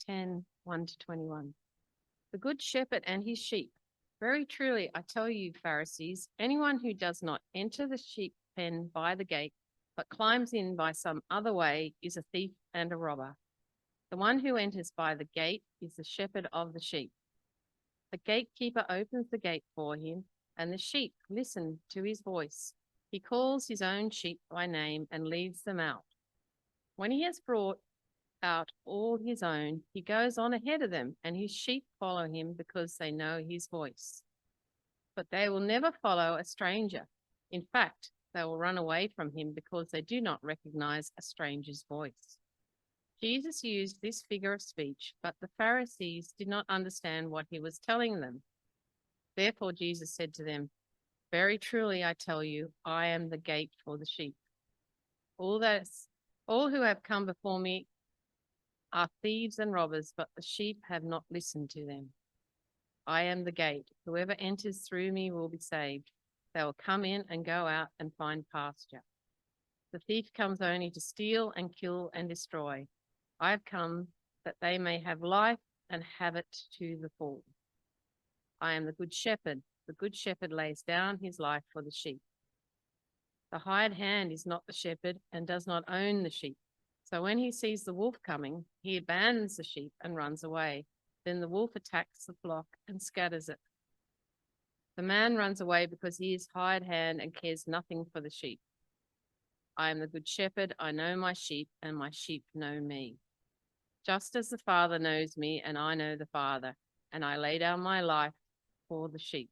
10, 1-21. The good shepherd and his sheep. Very truly, I tell you, Pharisees, anyone who does not enter the sheep pen by the gate, but climbs in by some other way, is a thief and a robber. The one who enters by the gate is the shepherd of the sheep. The gatekeeper opens the gate for him, and the sheep listen to his voice. He calls his own sheep by name and leads them out. When he has brought out all his own, he goes on ahead of them, and his sheep follow him because they know his voice. But they will never follow a stranger. In fact, they will run away from him because they do not recognize a stranger's voice. Jesus used this figure of speech, but the Pharisees did not understand what he was telling them. Therefore, Jesus said to them, very truly, I tell you, I am the gate for the sheep. All who have come before me are thieves and robbers, but the sheep have not listened to them. I am the gate. Whoever enters through me will be saved. They will come in and go out and find pasture. The thief comes only to steal and kill and destroy. I have come that they may have life and have it to the full. I am the good shepherd. The good shepherd lays down his life for the sheep. The hired hand is not the shepherd and does not own the sheep. So when he sees the wolf coming, he abandons the sheep and runs away. Then the wolf attacks the flock and scatters it. The man runs away because he is hired hand and cares nothing for the sheep. I am the good shepherd. I know my sheep, and my sheep know me. Just as the Father knows me, and I know the Father, and I lay down my life for the sheep.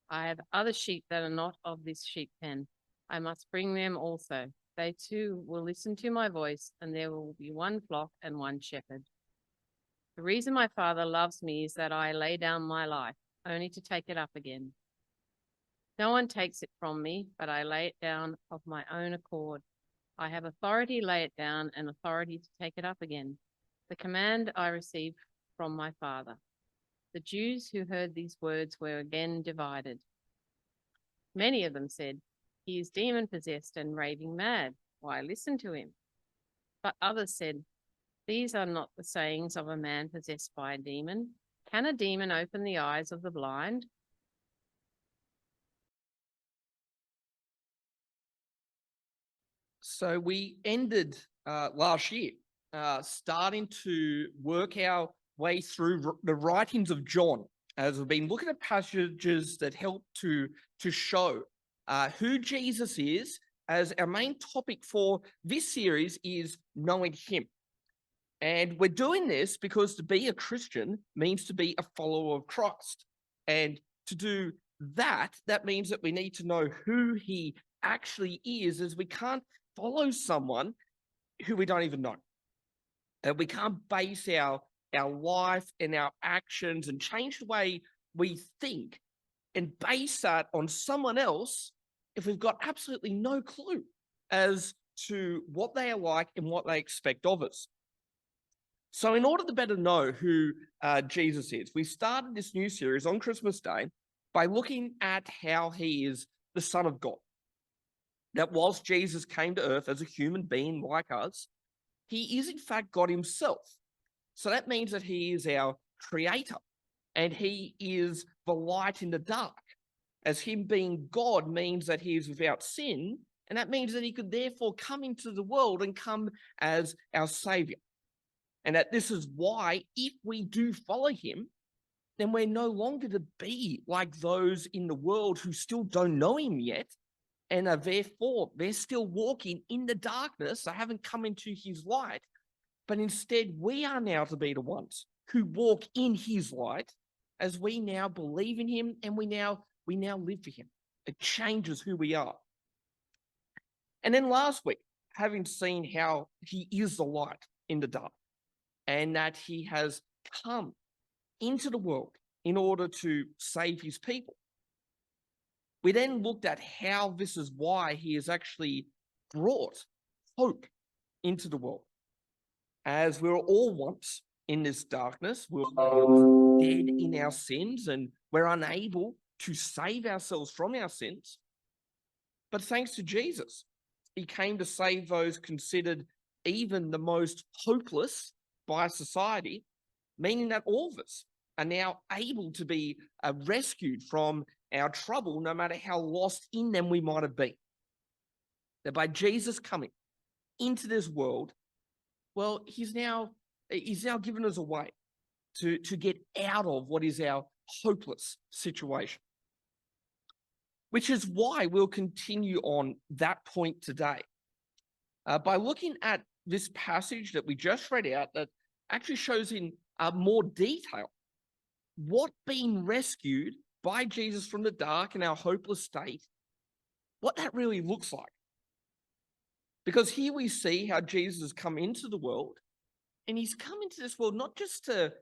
I have other sheep that are not of this sheep pen. I must bring them also. They too will listen to my voice, and there will be one flock and one shepherd. The reason my Father loves me is that I lay down my life, only to take it up again. No one takes it from me, but I lay it down of my own accord. I have authority to lay it down and authority to take it up again. The command I received from my Father. The Jews who heard these words were again divided. Many of them said, he is demon-possessed and raving mad. Why listen to him? But others said, these are not the sayings of a man possessed by a demon. Can a demon open the eyes of the blind? So we ended last year starting to work our way through the writings of John, as we've been looking at passages that help to show who Jesus is, as our main topic for this series is knowing him. And we're doing this because to be a Christian means to be a follower of Christ. And to do that means that we need to know who he actually is, as we can't follow someone who we don't even know. And we can't base our life and our actions and change the way we think and base that on someone else if we've got absolutely no clue as to what they are like and what they expect of us. So in order to better know who Jesus is, we started this new series on Christmas Day by looking at how he is the Son of God. That whilst Jesus came to earth as a human being like us, he is in fact God himself. So that means that he is our creator and he is the light in the dark. As him being God means that he is without sin, and that means that he could therefore come into the world and come as our savior. And that this is why, if we do follow him, then we're no longer to be like those in the world who still don't know him yet, and are therefore they're still walking in the darkness, they haven't come into his light, but instead we are now to be the ones who walk in his light, as we now believe in him and we now live for him. It changes who we are. And then last week, having seen how he is the light in the dark, and that he has come into the world in order to save his people, we then looked at how this is why he has actually brought hope into the world. As we were all once in this darkness, we were dead in our sins, and we're unable to save ourselves from our sins. But thanks to Jesus, he came to save those considered even the most hopeless by society, meaning that all of us are now able to be rescued from our trouble, no matter how lost in them we might have been. That by Jesus coming into this world, well, he's now given us a way to get out of what is our hopeless situation. Which is why we'll continue on that point today. By looking at this passage that we just read out, that actually shows in more detail what being rescued by Jesus from the dark and our hopeless state, what that really looks like. Because here we see how Jesus has come into the world, and he's come into this world not just to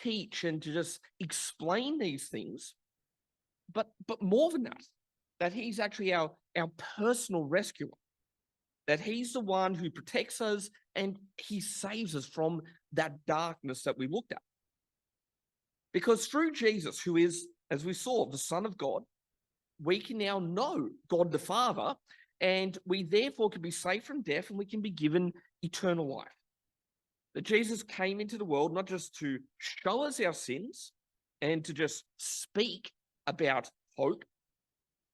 teach and to just explain these things, but more than that, that he's actually our personal rescuer, that he's the one who protects us and he saves us from that darkness that we looked at. Because through Jesus, who is, as we saw, the Son of God, we can now know God the Father, and we therefore can be saved from death and we can be given eternal life. That Jesus came into the world not just to show us our sins and to just speak about hope,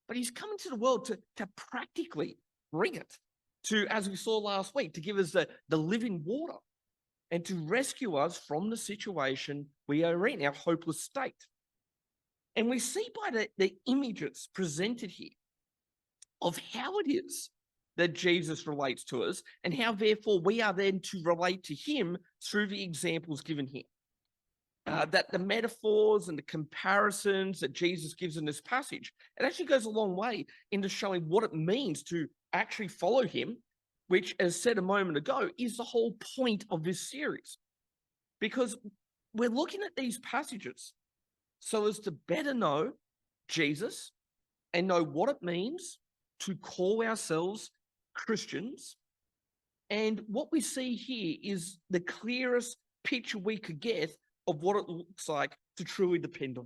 but he's come into the world to practically bring it, to, as we saw last week, to give us the living water and to rescue us from the situation we are in, our hopeless state. And we see by the images presented here of how it is that Jesus relates to us and how therefore we are then to relate to him through the examples given here. That the metaphors and the comparisons that Jesus gives in this passage, it actually goes a long way into showing what it means to actually follow him, which, as said a moment ago, is the whole point of this series. Because we're looking at these passages so as to better know Jesus and know what it means to call ourselves Christians. And what we see here is the clearest picture we could get of what it looks like to truly depend on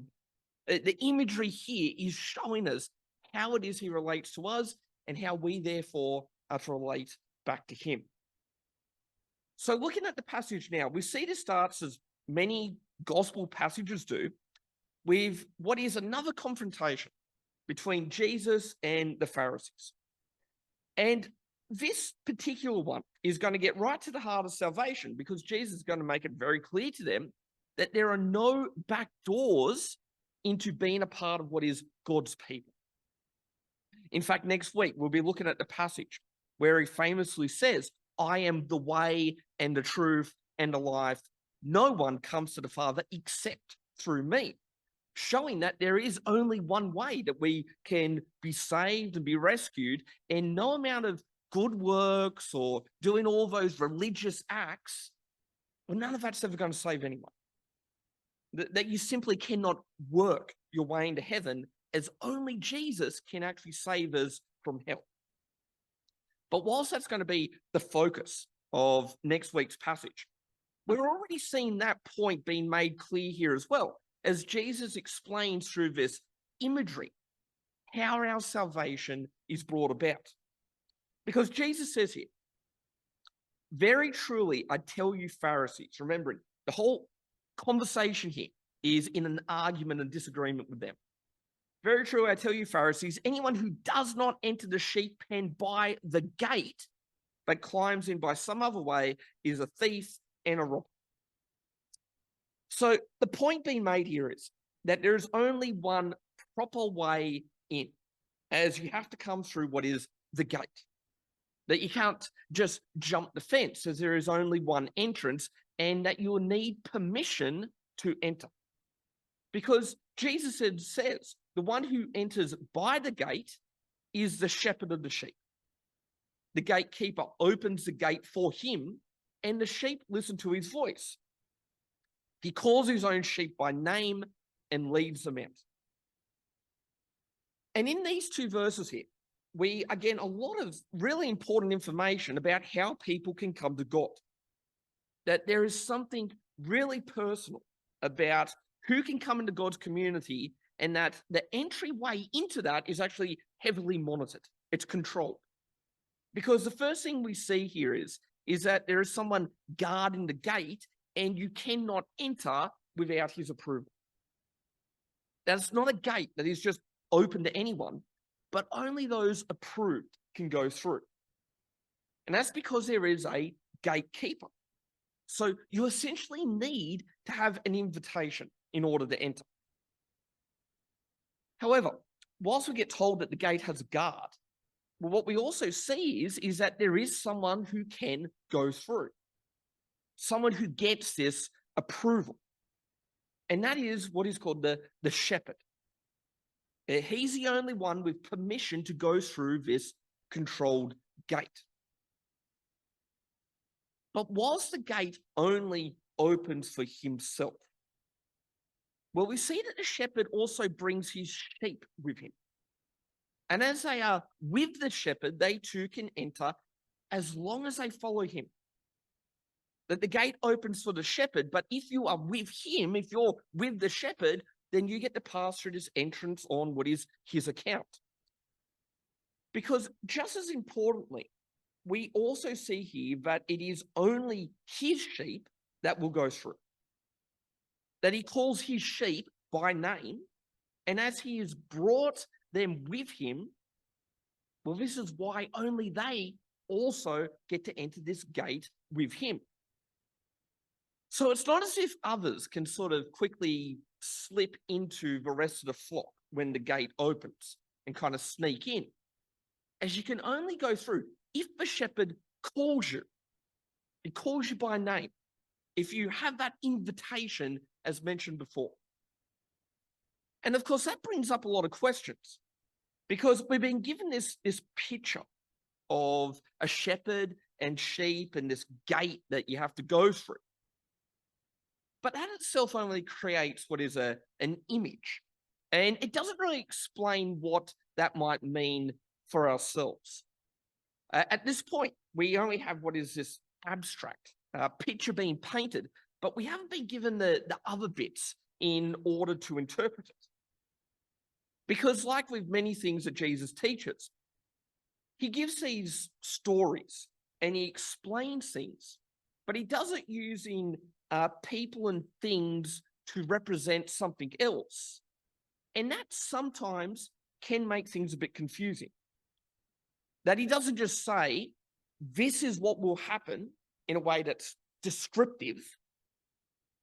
him. The imagery here is showing us how it is he relates to us and how we therefore are to relate back to him. So looking at the passage now, we see this starts, as many gospel passages do, with what is another confrontation between Jesus and the Pharisees. And this particular one is going to get right to the heart of salvation, because Jesus is going to make it very clear to them that there are no back doors into being a part of what is God's people. In fact, next week, we'll be looking at the passage where he famously says, I am the way and the truth and the life. No one comes to the Father except through me, showing that there is only one way that we can be saved and be rescued, and no amount of good works or doing all those religious acts, well, none of that's ever going to save anyone. That you simply cannot work your way into heaven, as only Jesus can actually save us from hell. But whilst that's going to be the focus of next week's passage, we're already seeing that point being made clear here as well, as Jesus explains through this imagery how our salvation is brought about. Because Jesus says here, very truly, I tell you, Pharisees, remembering the whole conversation here is in an argument and disagreement with them. Very true, I tell you, Pharisees, anyone who does not enter the sheep pen by the gate, but climbs in by some other way, is a thief and a robber. So the point being made here is that there is only one proper way in, as you have to come through what is the gate. That you can't just jump the fence, as there is only one entrance, and that you will need permission to enter. Because Jesus says, the one who enters by the gate is the shepherd of the sheep. The gatekeeper opens the gate for him, and the sheep listen to his voice. He calls his own sheep by name and leads them out. And in these two verses here, we, again, a lot of really important information about how people can come to God. That there is something really personal about who can come into God's community, and that the entryway into that is actually heavily monitored. It's controlled. Because the first thing we see here is that there is someone guarding the gate, and you cannot enter without his approval. That's not a gate that is just open to anyone, but only those approved can go through. And that's because there is a gatekeeper. So you essentially need to have an invitation in order to enter. However, whilst we get told that the gate has a guard, well, what we also see is that there is someone who can go through, someone who gets this approval. And that is what is called the shepherd. He's the only one with permission to go through this controlled gate. But whilst the gate only opens for himself, well, we see that the shepherd also brings his sheep with him. And as they are with the shepherd, they too can enter as long as they follow him. That the gate opens for the shepherd, but if you are with him, if you're with the shepherd, then you get to pass through this entrance on what is his account. Because just as importantly, we also see here that it is only his sheep that will go through. That he calls his sheep by name, and as he has brought them with him, well, this is why only they also get to enter this gate with him. So it's not as if others can sort of quickly slip into the rest of the flock when the gate opens and kind of sneak in, as you can only go through if the shepherd calls you. It calls you by name. If you have that invitation, as mentioned before. And of course, that brings up a lot of questions, because we've been given this picture of a shepherd and sheep and this gate that you have to go through. But that itself only creates what is an image. And it doesn't really explain what that might mean for ourselves. At this point, we only have what is this abstract picture being painted, but we haven't been given the other bits in order to interpret it. Because like with many things that Jesus teaches, he gives these stories and he explains things, but he does it using people and things to represent something else. And that sometimes can make things a bit confusing. That he doesn't just say, this is what will happen in a way that's descriptive,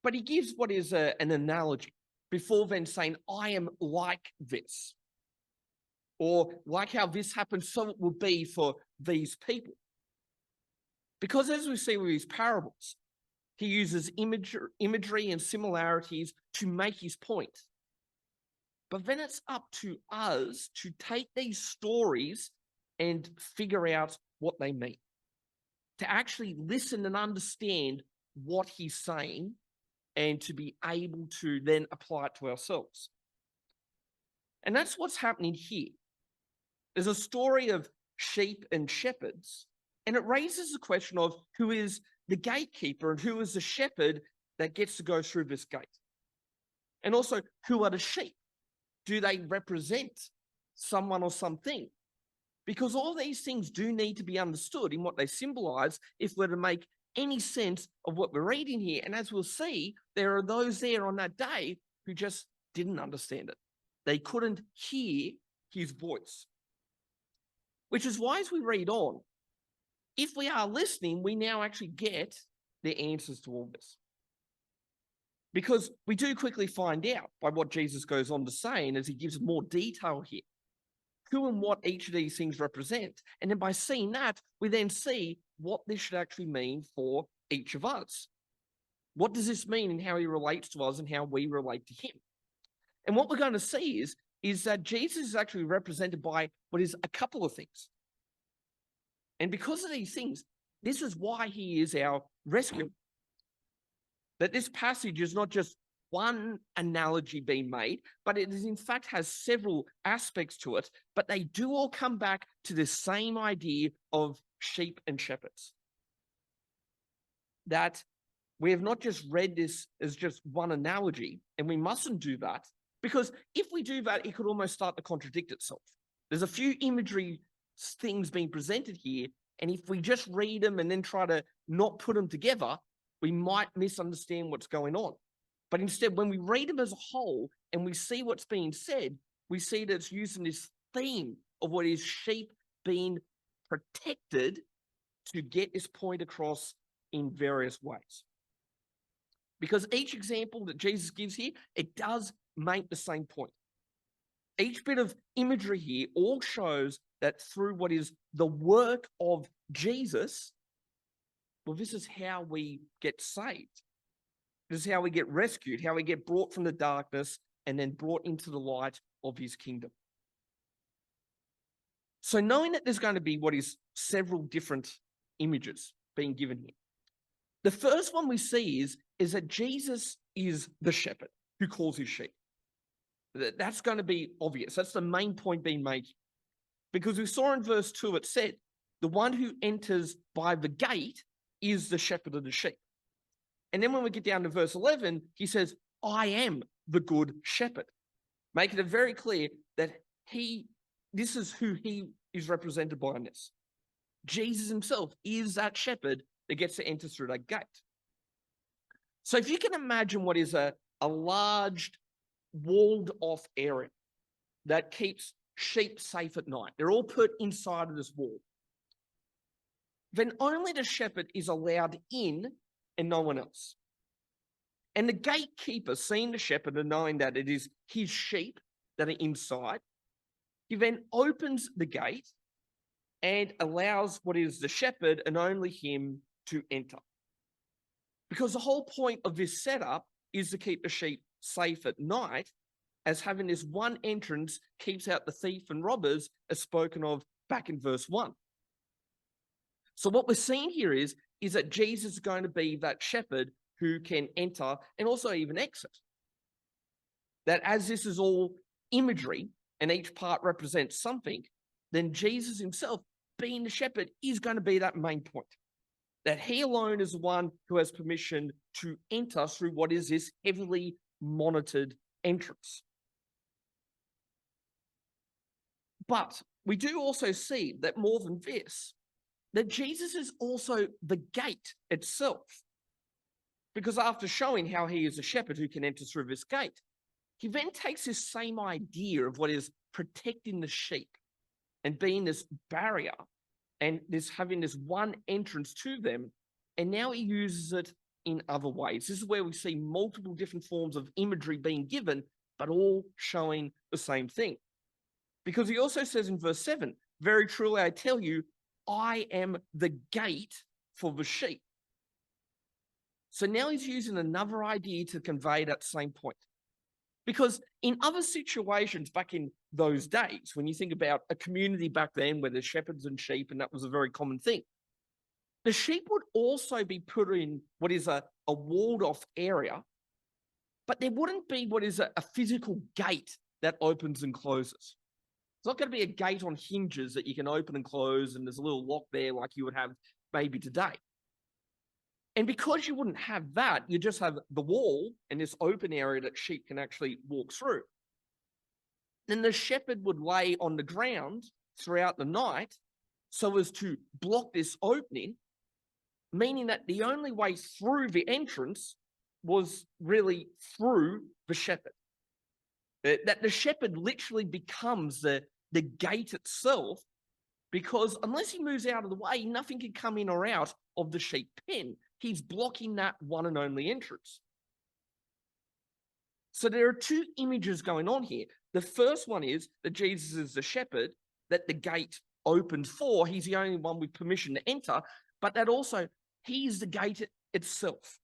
but he gives what is an analogy before then saying, I am like this. Or like how this happened, so it will be for these people. Because as we see with his parables, he uses imagery and similarities to make his point. But then it's up to us to take these stories and figure out what they mean. To actually listen and understand what he's saying and to be able to then apply it to ourselves. And that's what's happening here. There's a story of sheep and shepherds, and it raises the question of who is the gatekeeper and who is the shepherd that gets to go through this gate. And also, who are the sheep? Do they represent someone or something? Because all these things do need to be understood in what they symbolize if we're to make any sense of what we're reading here. And as we'll see, there are those there on that day who just didn't understand it. They couldn't hear his voice. Which is why as we read on, if we are listening, we now actually get the answers to all this. Because we do quickly find out by what Jesus goes on to say, and as he gives more detail here, who and what each of these things represent. And then by seeing that, we then see what this should actually mean for each of us. What does this mean in how he relates to us and how we relate to him? And what we're going to see is that Jesus is actually represented by what is a couple of things. And because of these things, this is why he is our rescuer. That this passage is not just one analogy being made, but it is in fact has several aspects to it, but they do all come back to the same idea of sheep and shepherds. That we have not just read this as just one analogy, and we mustn't do that, because if we do that, it could almost start to contradict itself. There's a few imagery things being presented here, and if we just read them and then try to not put them together, we might misunderstand what's going on. But instead, when we read them as a whole and we see what's being said, we see that it's using this theme of what is sheep being protected to get this point across in various ways. Because each example that Jesus gives here, it does make the same point. Each bit of imagery here all shows that through what is the work of Jesus, well, this is how we get saved. This is how we get rescued, how we get brought from the darkness and then brought into the light of his kingdom. So knowing that there's going to be what is several different images being given here. The first one we see is that Jesus is the shepherd who calls his sheep. That's going to be obvious. That's the main point being made. Because we saw in verse 2, it said, the one who enters by the gate is the shepherd of the sheep. And then when we get down to verse 11, he says, I am the good shepherd, making it very clear that this is who he is represented by in this. Jesus himself is that shepherd that gets to enter through that gate. So if you can imagine what is a large walled off area that keeps sheep safe at night, they're all put inside of this wall, then only the shepherd is allowed in and no one else. And the gatekeeper, seeing the shepherd and knowing that it is his sheep that are inside, he then opens the gate and allows what is the shepherd and only him to enter. Because the whole point of this setup is to keep the sheep safe at night, as having this one entrance keeps out the thief and robbers, as spoken of back in verse 1. So what we're seeing here is that Jesus is going to be that shepherd who can enter and also even exit. That as this is all imagery and each part represents something, then Jesus himself, being the shepherd, is going to be that main point. That he alone is the one who has permission to enter through what is this heavily monitored entrance. But we do also see that more than this, that Jesus is also the gate itself. Because after showing how he is a shepherd who can enter through this gate, he then takes this same idea of what is protecting the sheep and being this barrier and having this one entrance to them, and now he uses it in other ways. This is where we see multiple different forms of imagery being given, but all showing the same thing. Because he also says in verse 7, very truly I tell you, I am the gate for the sheep. So now he's using another idea to convey that same point. Because in other situations back in those days, when you think about a community back then where there's shepherds and sheep, and that was a very common thing, the sheep would also be put in what is a walled off area, but there wouldn't be what is a physical gate that opens and closes. It's not going to be a gate on hinges that you can open and close and there's a little lock there like you would have maybe today. And because you wouldn't have that, you just have the wall and this open area that sheep can actually walk through. Then the shepherd would lay on the ground throughout the night so as to block this opening, meaning that the only way through the entrance was really through the shepherd. That the shepherd literally becomes the gate itself, because unless he moves out of the way, nothing can come in or out of the sheep pen. He's blocking that one and only entrance. So there are two images going on here. The first one is that Jesus is the shepherd, that the gate opens for. He's the only one with permission to enter, but that also he is the gate itself.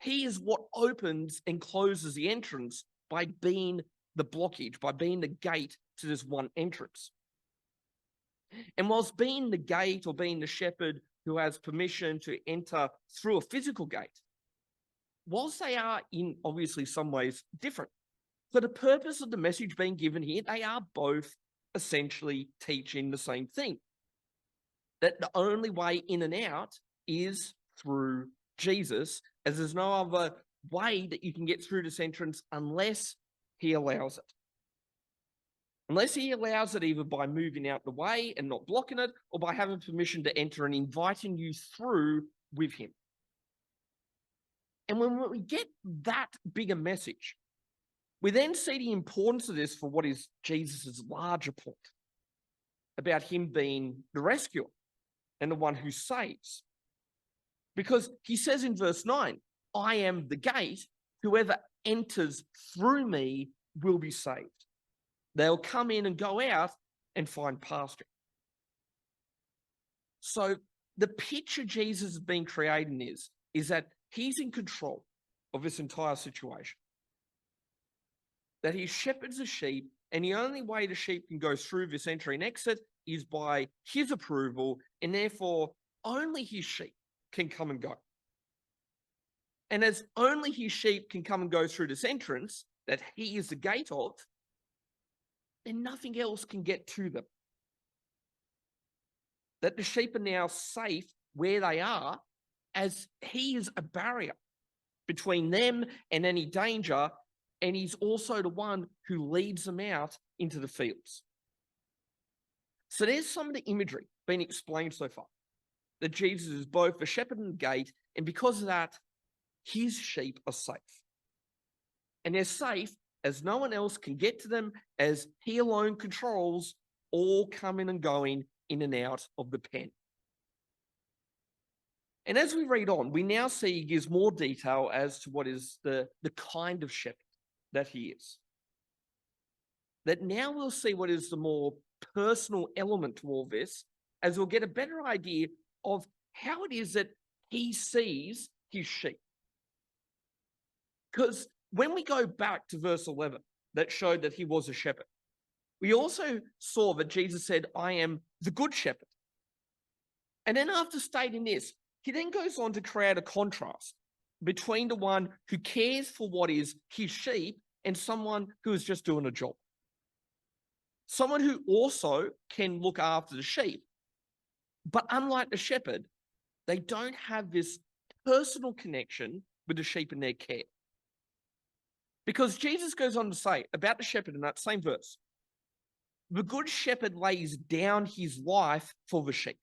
He is what opens and closes the entrance by being the blockage, by being the gate to this one entrance. And whilst being the gate or being the shepherd who has permission to enter through a physical gate, whilst they are in obviously some ways different, for the purpose of the message being given here, they are both essentially teaching the same thing. That the only way in and out is through Jesus, as there's no other way that you can get through this entrance unless he allows it. Unless he allows it either by moving out the way and not blocking it, or by having permission to enter and inviting you through with him. And when we get that bigger message, we then see the importance of this for what is Jesus' larger point about him being the rescuer and the one who saves. Because he says in verse 9, I am the gate, whoever enters through me will be saved. They'll come in and go out and find pasture. So the picture Jesus has been creating is that he's in control of this entire situation. That he shepherds the sheep, and the only way the sheep can go through this entry and exit is by his approval, and therefore only his sheep can come and go. And as only his sheep can come and go through this entrance that he is the gate of, then nothing else can get to them. That the sheep are now safe where they are, as he is a barrier between them and any danger, and he's also the one who leads them out into the fields. So there's some of the imagery being explained so far, that Jesus is both the shepherd and the gate, and because of that, his sheep are safe. And they're safe as no one else can get to them, as he alone controls all coming and going in and out of the pen. And as we read on, we now see he gives more detail as to what is the kind of shepherd that he is. That now we'll see what is the more personal element to all this, as we'll get a better idea of how it is that he sees his sheep. Because when we go back to verse 11, that showed that he was a shepherd, we also saw that Jesus said, I am the good shepherd. And then after stating this, he then goes on to create a contrast between the one who cares for what is his sheep and someone who is just doing a job. Someone who also can look after the sheep. But unlike the shepherd, they don't have this personal connection with the sheep in their care. Because Jesus goes on to say about the shepherd in that same verse, the good shepherd lays down his life for the sheep.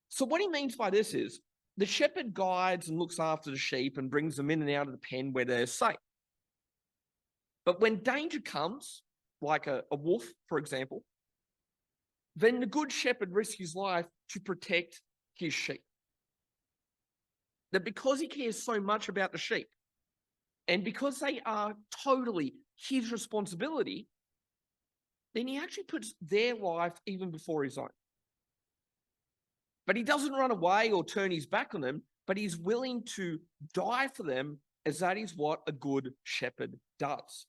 So what he means by this is the shepherd guides and looks after the sheep and brings them in and out of the pen where they're safe. But when danger comes, like a wolf, for example, then the good shepherd risks his life to protect his sheep. That because he cares so much about the sheep, and because they are totally his responsibility, then he actually puts their life even before his own. But he doesn't run away or turn his back on them, but he's willing to die for them, as that is what a good shepherd does.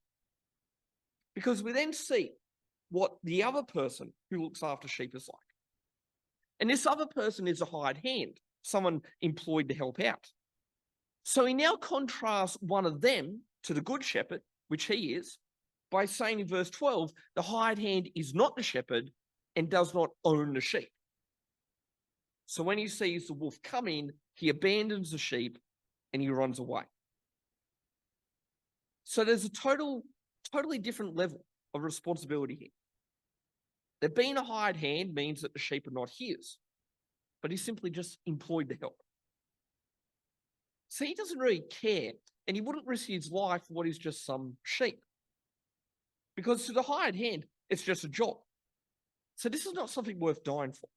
Because we then see what the other person who looks after sheep is like. And this other person is a hired hand, someone employed to help out. So he now contrasts one of them to the good shepherd, which he is, by saying in verse 12, the hired hand is not the shepherd and does not own the sheep. So when he sees the wolf coming, he abandons the sheep and he runs away. So there's a totally different level of responsibility here. That being a hired hand means that the sheep are not his, but he's simply just employed to help. So he doesn't really care, and he wouldn't risk his life for what is just some sheep. Because to the hired hand, it's just a job. So this is not something worth dying for.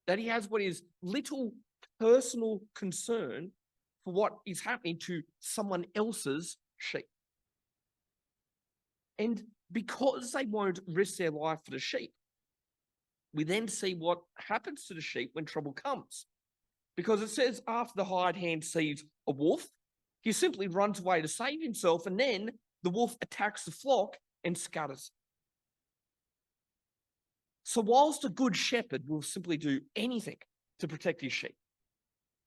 That he has what is little personal concern for what is happening to someone else's sheep. And because they won't risk their life for the sheep, we then see what happens to the sheep when trouble comes. Because it says after the hired hand sees a wolf, he simply runs away to save himself, and then the wolf attacks the flock and scatters. So whilst a good shepherd will simply do anything to protect his sheep,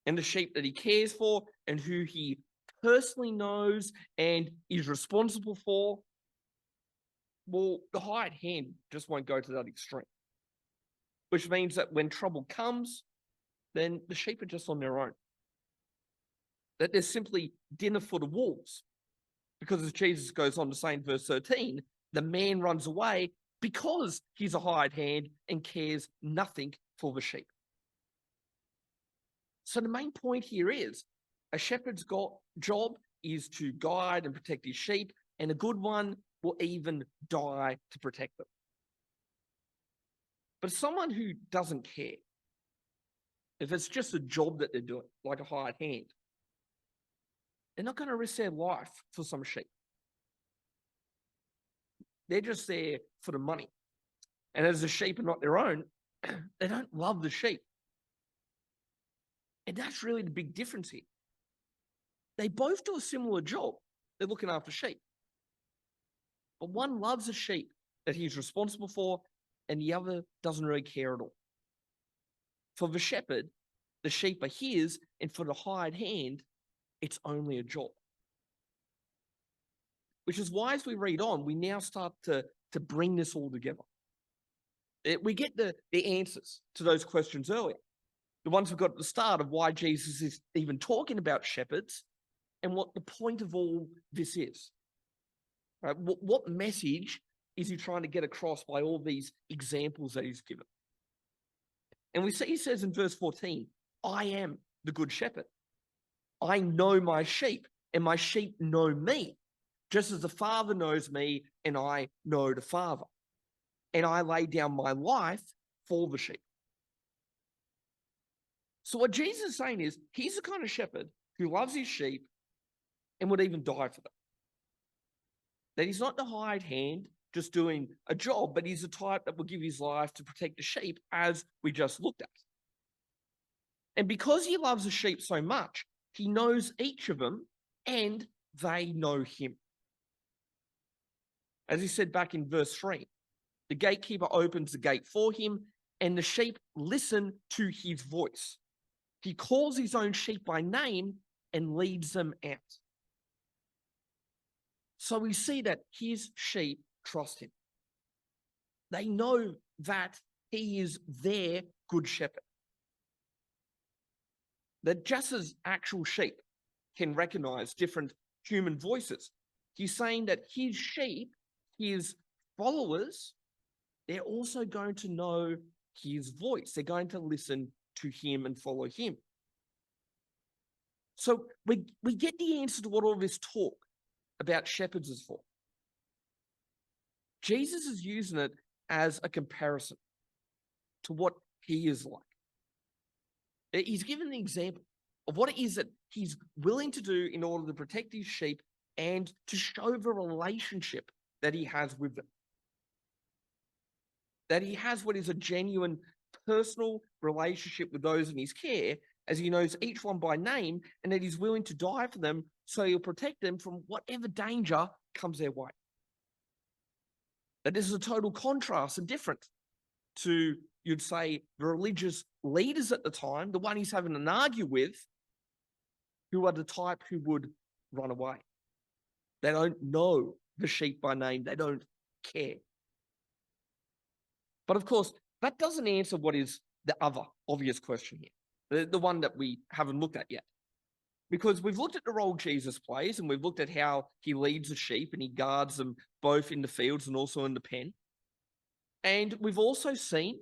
and the sheep that he cares for and who he personally knows and is responsible for, well, the hired hand just won't go to that extreme. Which means that when trouble comes, then the sheep are just on their own. That there's simply dinner for the wolves. Because as Jesus goes on to say in verse 13, the man runs away because he's a hired hand and cares nothing for the sheep. So the main point here is a shepherd's job is to guide and protect his sheep, and a good one will even die to protect them. But someone who doesn't care, if it's just a job that they're doing, like a hired hand, they're not going to risk their life for some sheep. They're just there for the money. And as the sheep are not their own, they don't love the sheep. And that's really the big difference here. They both do a similar job. They're looking after sheep. But one loves the sheep that he's responsible for, and the other doesn't really care at all. For the shepherd, the sheep are his, and for the hired hand, it's only a job. Which is why, as we read on, we now start to bring this all together. We get the answers to those questions earlier. The ones we got at the start of why Jesus is even talking about shepherds and what the point of all this is. Right? What message is he trying to get across by all these examples that he's given? And we see he says in verse 14, I am the good shepherd. I know my sheep, and my sheep know me, just as the Father knows me, and I know the Father. And I lay down my life for the sheep. So what Jesus is saying is, he's the kind of shepherd who loves his sheep and would even die for them. That he's not the hired hand just doing a job, but he's the type that will give his life to protect the sheep, as we just looked at. And because he loves the sheep so much, he knows each of them and they know him. As he said back in verse 3, the gatekeeper opens the gate for him and the sheep listen to his voice. He calls his own sheep by name and leads them out. So we see that his sheep trust him. They know that he is their good shepherd. That just as actual sheep can recognize different human voices, he's saying that his sheep, his followers, they're also going to know his voice. They're going to listen to him and follow him. So we get the answer to what all this talk about shepherds is for. Jesus is using it as a comparison to what he is like. He's given the example of what it is that he's willing to do in order to protect his sheep and to show the relationship that he has with them. That he has what is a genuine personal relationship with those in his care, as he knows each one by name, and that he's willing to die for them so he'll protect them from whatever danger comes their way. That this is a total contrast and difference to, you'd say, the religious leaders at the time, the one he's having an argue with, who are the type who would run away. They don't know the sheep by name. They don't care. But of course, that doesn't answer what is the other obvious question here, the one that we haven't looked at yet. Because we've looked at the role Jesus plays, and we've looked at how he leads the sheep and he guards them both in the fields and also in the pen. And we've also seen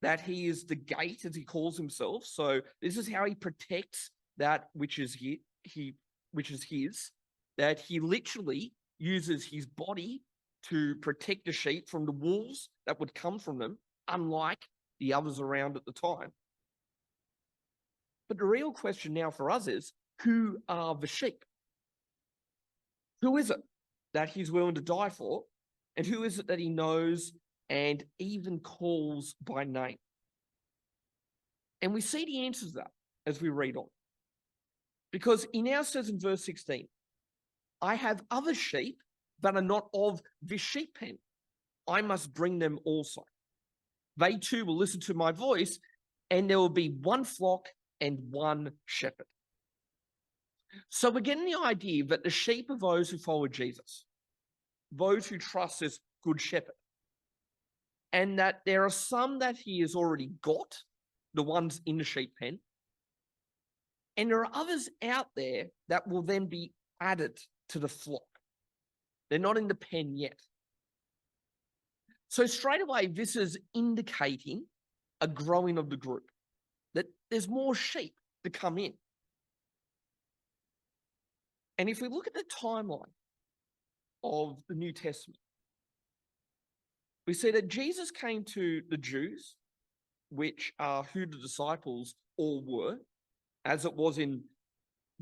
that he is the gate, as he calls himself. So this is how he protects that which is his, that he literally uses his body to protect the sheep from the wolves that would come from them, unlike the others around at the time. But the real question now for us is, who are the sheep? Who is it that he's willing to die for? And who is it that he knows and even calls by name? And we see the answers to that as we read on. Because he now says in verse 16, I have other sheep that are not of this sheep pen. I must bring them also. They too will listen to my voice, and there will be one flock and one shepherd. So we're getting the idea that the sheep are those who follow Jesus, those who trust this good shepherd, and that there are some that he has already got, the ones in the sheep pen, and there are others out there that will then be added to the flock. They're not in the pen yet. So straight away, this is indicating a growing of the group, that there's more sheep to come in. And if we look at the timeline of the New Testament, we see that Jesus came to the Jews, which are who the disciples all were, as it was in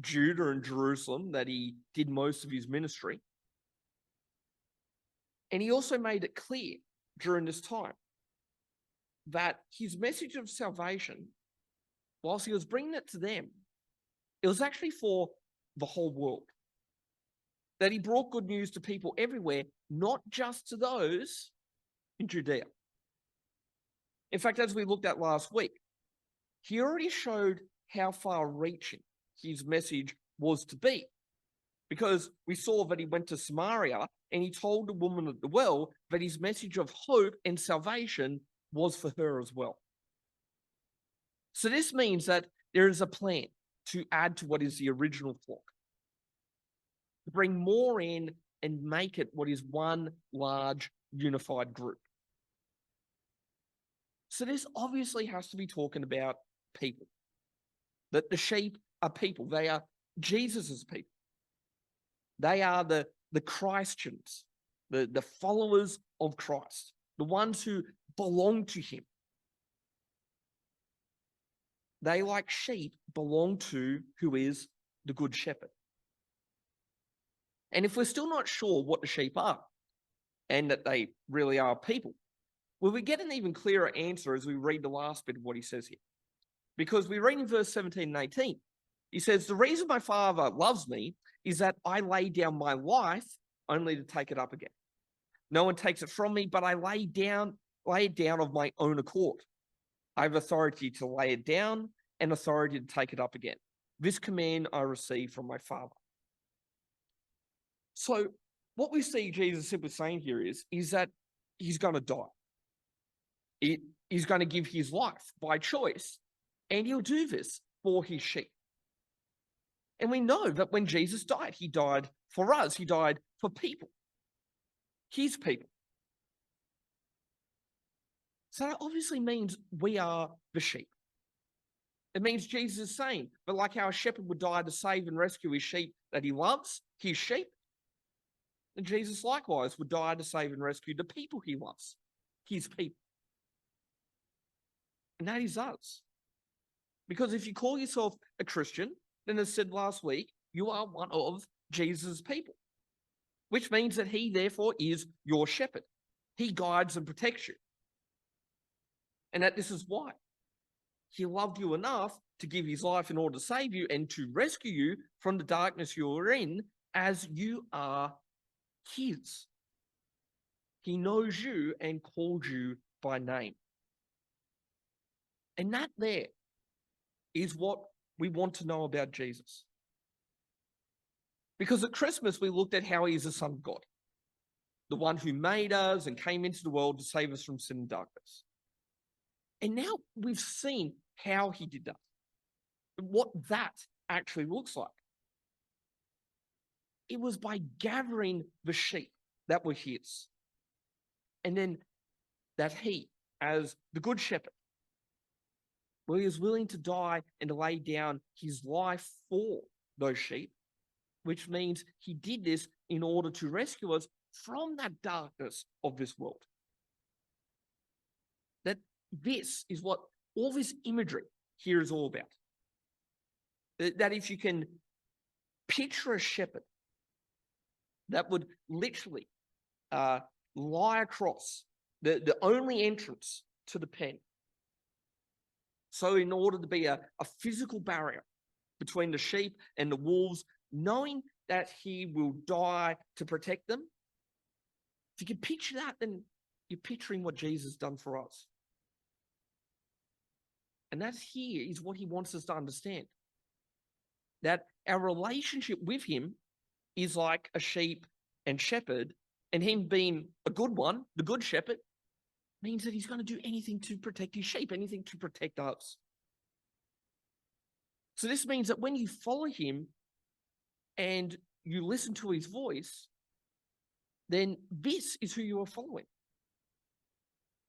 Judah and Jerusalem that he did most of his ministry. And he also made it clear during this time that his message of salvation, whilst he was bringing it to them, it was actually for the whole world. That he brought good news to people everywhere, not just to those in Judea. In fact, as we looked at last week, he already showed how far-reaching his message was to be. Because we saw that he went to Samaria and he told the woman at the well that his message of hope and salvation was for her as well. So this means that there is a plan to add to what is the original flock, to bring more in and make it what is one large unified group. So this obviously has to be talking about people, that the sheep are people. They are Jesus's people. They are the Christians, the followers of Christ, the ones who belong to him. They, like sheep, belong to who is the Good Shepherd. And if we're still not sure what the sheep are and that they really are people, well, we get an even clearer answer as we read the last bit of what he says here. Because we read in verse 17 and 18, he says, "The reason my Father loves me is that I lay down my life only to take it up again. No one takes it from me, but I lay it down of my own accord. I have authority to lay it down and authority to take it up again. This command I received from my Father." So what we see Jesus simply saying here is that he's going to die. He's going to give his life by choice, and he'll do this for his sheep. And we know that when Jesus died, he died for us. He died for people, his people. So that obviously means we are the sheep. It means Jesus is saying, but like how a shepherd would die to save and rescue his sheep that he loves, his sheep, and Jesus likewise would die to save and rescue the people he loves, his people. And that is us. Because if you call yourself a Christian, then as said last week, you are one of Jesus' people, which means that he therefore is your shepherd. He guides and protects you. And that this is why he loved you enough to give his life in order to save you and to rescue you from the darkness you are in, as you are his. He knows you and called you by name. And that there is what we want to know about Jesus. Because at Christmas, we looked at how he is the Son of God, the one who made us and came into the world to save us from sin and darkness. And now we've seen how he did that, what that actually looks like. It was by gathering the sheep that were his. And then that he, as the Good Shepherd, well, he was willing to die and to lay down his life for those sheep, which means he did this in order to rescue us from that darkness of this world. That this is what all this imagery here is all about. That if you can picture a shepherd that would literally lie across the only entrance to the pen. So in order to be a physical barrier between the sheep and the wolves, knowing that he will die to protect them, if you can picture that, then you're picturing what Jesus has done for us. And that here is what he wants us to understand. That our relationship with him is like a sheep and shepherd, and him being a good one, the good shepherd, means that he's going to do anything to protect his sheep, anything to protect us. So this means that when you follow him and you listen to his voice, then this is who you are following.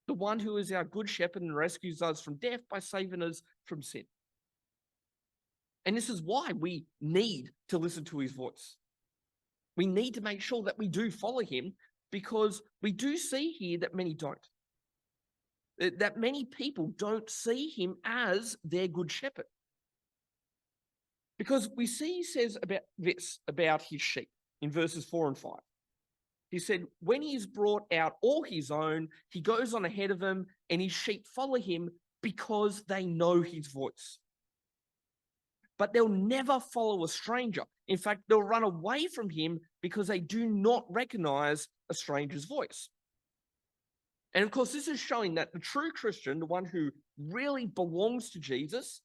The one who is our good shepherd and rescues us from death by saving us from sin. And this is why we need to listen to his voice. We need to make sure that we do follow him, because we do see here that many don't. That many people don't see him as their good shepherd. Because we see he says about this, about his sheep in verses 4 and 5. He said, when he's brought out all his own, he goes on ahead of them, and his sheep follow him because they know his voice. But they'll never follow a stranger. In fact, they'll run away from him because they do not recognize a stranger's voice. And of course, this is showing that the true Christian, the one who really belongs to Jesus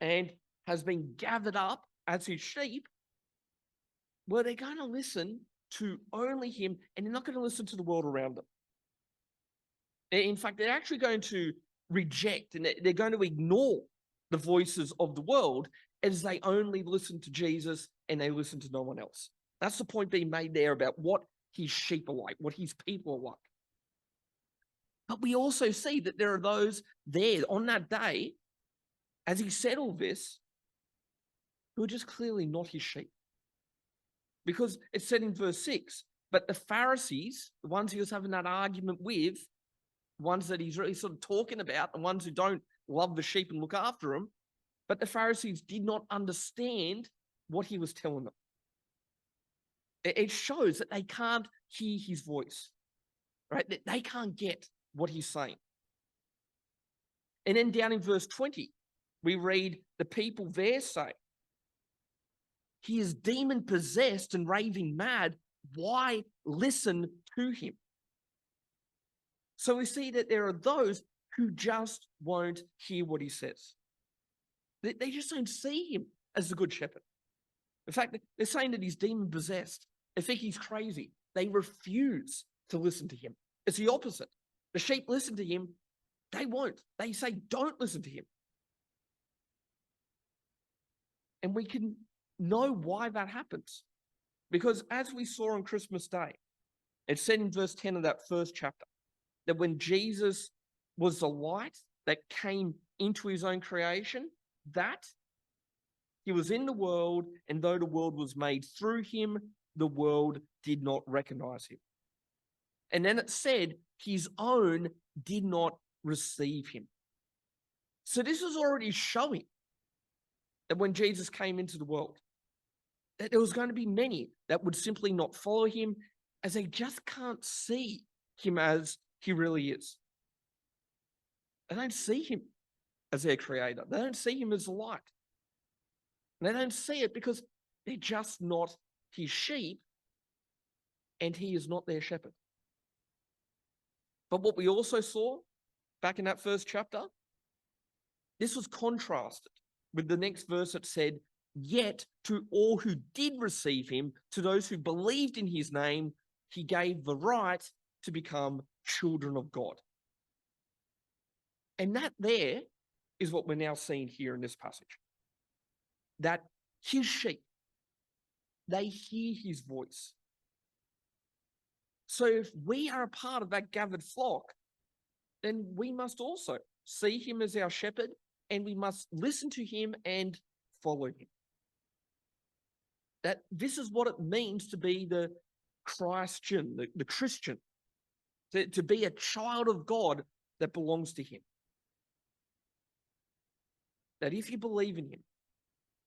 and has been gathered up as his sheep, well, they're going to listen to only him, and they're not going to listen to the world around them. In fact, they're actually going to reject and they're going to ignore the voices of the world, as they only listen to Jesus and they listen to no one else. That's the point being made there about what his sheep are like, what his people are like. But we also see that there are those there on that day, as he said all this, who are just clearly not his sheep. Because it said in verse 6, but the Pharisees, the ones he was having that argument with, the ones that he's really sort of talking about, the ones who don't love the sheep and look after them, but the Pharisees did not understand what he was telling them. It shows that they can't hear his voice, right? That they can't get what he's saying. And then down in verse 20, we read the people there say, he is demon possessed and raving mad. Why listen to him? So we see that there are those who just won't hear what he says. They just don't see him as the good shepherd. In fact, they're saying that he's demon possessed. They think he's crazy. They refuse to listen to him. It's the opposite. The sheep listen to him. They won't. They say, don't listen to him. And we can know why that happens. Because as we saw on Christmas Day, it said in verse 10 of that first chapter, that when Jesus was the light that came into his own creation, that he was in the world, and though the world was made through him, the world did not recognize him. And then it said his own did not receive him. So this is already showing that when Jesus came into the world, that there was going to be many that would simply not follow him, as they just can't see him as he really is. They don't see him as their creator. They don't see him as the light. And they don't see it because they're just not his sheep, and he is not their shepherd. But what we also saw back in that first chapter, this was contrasted with the next verse that said, yet to all who did receive him, to those who believed in his name, he gave the right to become children of God. And that there is what we're now seeing here in this passage. That his sheep, they hear his voice. So if we are a part of that gathered flock, then we must also see him as our shepherd, and we must listen to him and follow him. That this is what it means to be the Christian, the Christian, to be a child of God that belongs to him. That if you believe in him,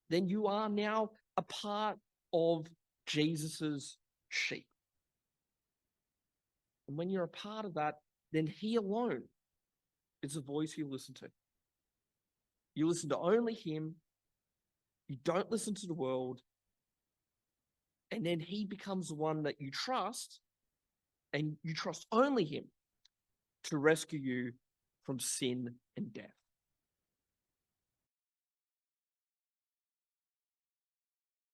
then you are now a part of Jesus's sheep. And when you're a part of that, then he alone is the voice you listen to. You listen to only him. You don't listen to the world. And then he becomes the one that you trust, and you trust only him to rescue you from sin and death.